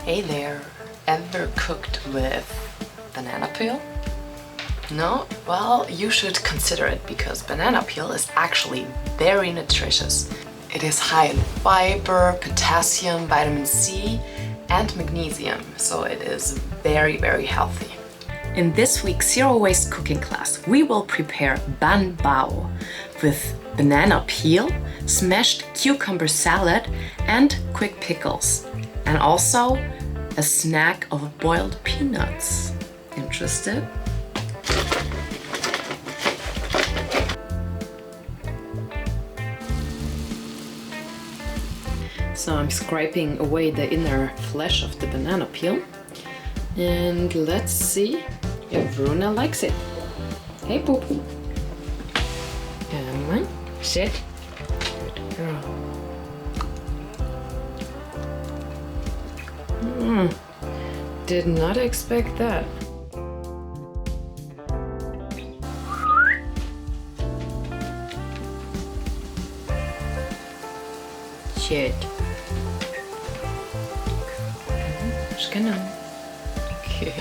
Hey there, ever cooked with banana peel? No? Well, you should consider it because banana peel is actually very nutritious. It is high in fiber, potassium, vitamin C and magnesium, so it is very, very healthy. In this week's Zero Waste cooking class, we will prepare ban bao with banana peel, smashed cucumber salad and quick pickles. And also a snack of boiled peanuts. Interested? So I'm scraping away the inner flesh of the banana peel. And let's see if Runa likes it. Hey, Poop. Come on, sit. Good girl. Did not expect that. Shit. Genau. Good.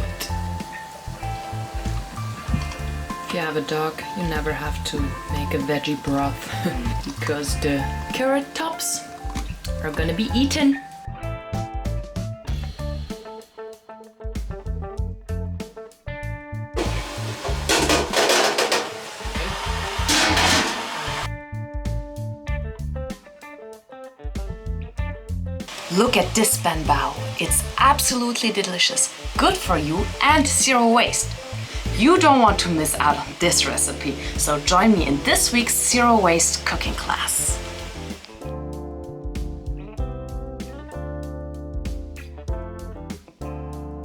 If you have a dog, you never have to make a veggie broth because the carrot tops are gonna be eaten. Look at this ban bao. It's absolutely delicious, good for you and zero waste. You don't want to miss out on this recipe, so join me in this week's Zero Waste cooking class.